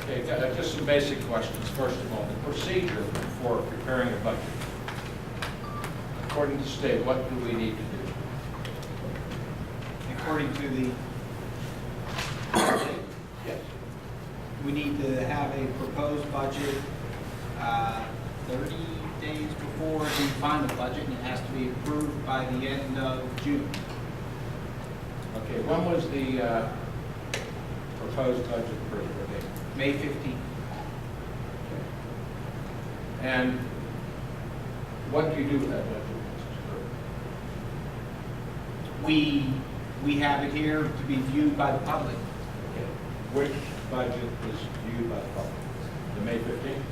Okay, just some basic questions. First of all, the procedure for preparing a budget. According to state, what do we need to do? According to the, Yes. we need to have a proposed budget 30 days before the final budget, and it has to be approved by the end of June. Okay, when was the proposed budget approved? Okay. May 15th. And what do you do with that budget? We have it here to be viewed by the public. Okay. Which budget is viewed by the public? The May 15th?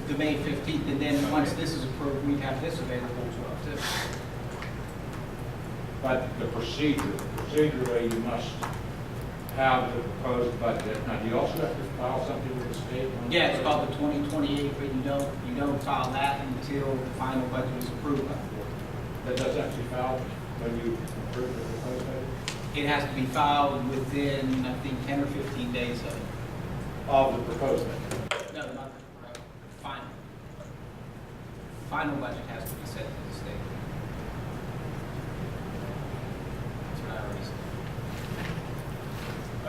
The May 15th, and then once this is approved, we'd have this available to us too. But the procedurally, you must have the proposed budget. Now, do you also have to file something with the state? Yeah, it's called the 2028, but you don't file that until the final budget is approved by the board. That does have to be filed when you approve the proposed budget? It has to be filed within, I think, 10 or 15 days of it. Of the proposed budget? No, not the final. Final budget has to be sent to the state. That's what I already said.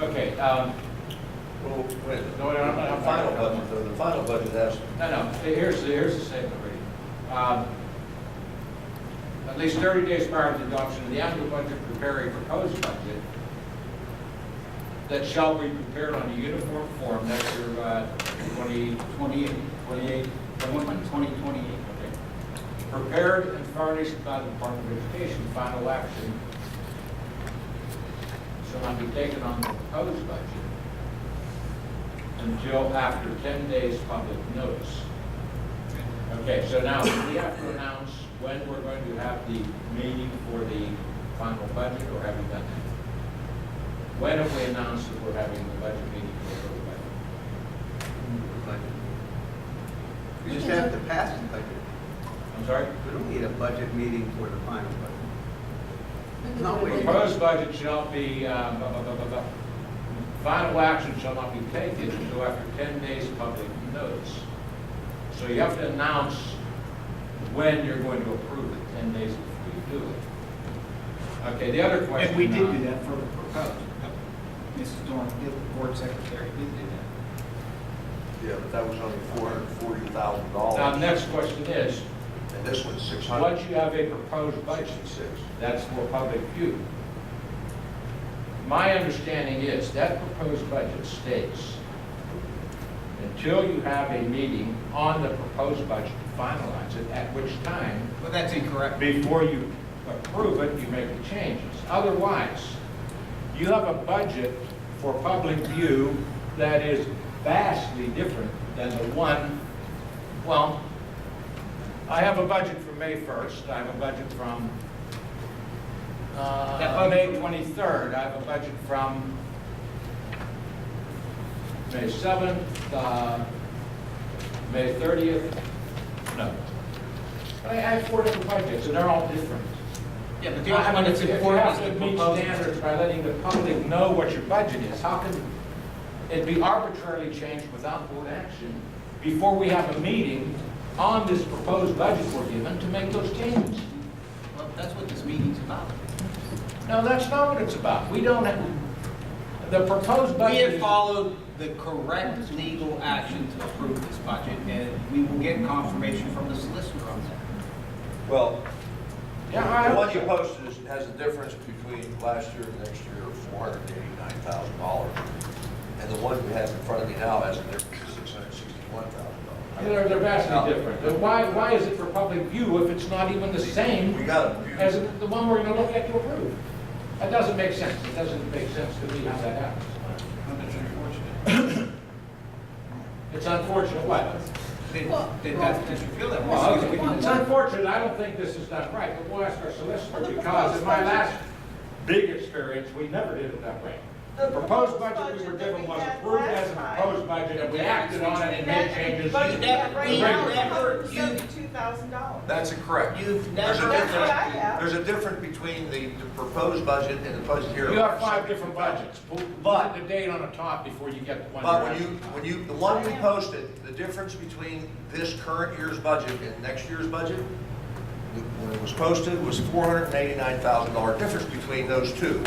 Okay, Well, wait, no, I'm not. the final budget, though, the final budget has, No, here's the statement reading. At least 30 days prior to the adoption of the annual budget, prepare a proposed budget that shall be prepared on a uniform form. That's your 2028. Okay. Prepared and furnished by the Department of Education. Final action shall not be taken on the proposed budget until after 10 days public notice. Okay, so now we have to announce when we're going to have the meeting for the final budget, or have we done that? When have we announced that we're having the budget meeting for the budget? We just have to pass the budget. I'm sorry? We don't need a budget meeting for the final budget. No, wait. Proposed budget shall be, final action shall not be taken until after 10 days public notice. So you have to announce when you're going to approve it, 10 days before you do it. Okay, the other question. And we did do that for the proposed. Mrs. Dorn, the board secretary, did do that. yeah, but that was only $440,000. Now, the next question is, And this one's 600. once you have a proposed budget, 66. that's for public view. My understanding is that proposed budget stays until you have a meeting on the proposed budget to finalize it, at which time, Well, that's incorrect. before you approve it, you make the changes. Otherwise, you have a budget for public view that is vastly different than the one, well, I have a budget for May 1st, I have a budget from May 23rd, I have a budget from May 7th, May 30th, no. I have 4 different budgets, and they're all different. Yeah, but the only one that's If you important have is to the meet proposed. standards by letting the public know what your budget is, how can it be arbitrarily changed without board action before we have a meeting on this proposed budget we're given to make those changes? Well, that's what this meeting's about. No, that's not what it's about. We don't have, the proposed We budget have is... followed the correct legal action to approve this budget, and we will get confirmation from the solicitor on that. Well, Yeah, the one you posted has a difference between last year and next year of $489,000. And the one we have in front of me now has a difference of $661,000. They're vastly different. Then why is it for public view if it's not even the same We got as a, the one we're going to look at to approve? That doesn't make sense. It doesn't make sense to me how that happens. Well, that's unfortunate. It's unfortunate what? That you feel that way. Well, okay. It's unfortunate. I don't think this is done right, but we'll ask our solicitor because in my last big experience, we never did it that way. The proposed budget we were given was approved as a proposed budget and we acted on it and made changes. Budget we have right now is Never- $172,000. $2,000. That's incorrect. You've There's a never. That's what I difference, have. there's a difference between the proposed budget and the budget here. You have 5 different budgets. But- Put the date on the top before you get the one. But you're asking. when you, the one we posted, the difference between this current year's budget and next year's budget, when it was posted, was $489,000 difference between those two.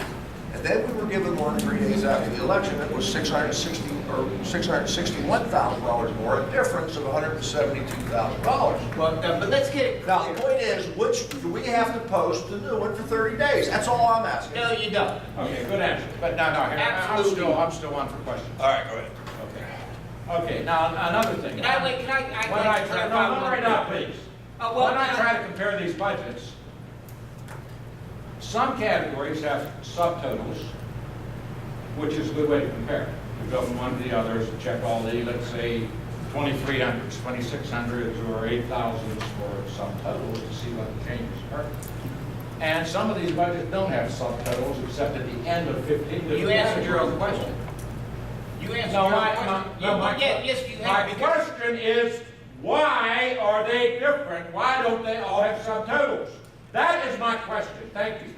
And then we were given one 3 days after the election that was $661,000 more, a difference of $172,000. Well, but let's get it Now, clear. the point is, which, do we have to post the new one for 30 days? That's all I'm asking. No, you don't. Okay, good answer. But no, here, Absolutely. I'm still on for questions. All right, go ahead. Okay, now, another thing. Can I, wait, can I? When I try, no, not right now, please. Oh, well, When I try to compare these budgets, some categories have subtotals, which is a good way to compare. You go from one to the others, check all the, let's say, 2,300s, 2,600s, or 8,000s for subtotals to see what the changes are. And some of these budgets don't have subtotals except at the end of 15. You answered your own question. You answered No, your own my question. Yes, you my have. because- question is, why are they different? Why don't they all have subtotals? That is my question. Thank you.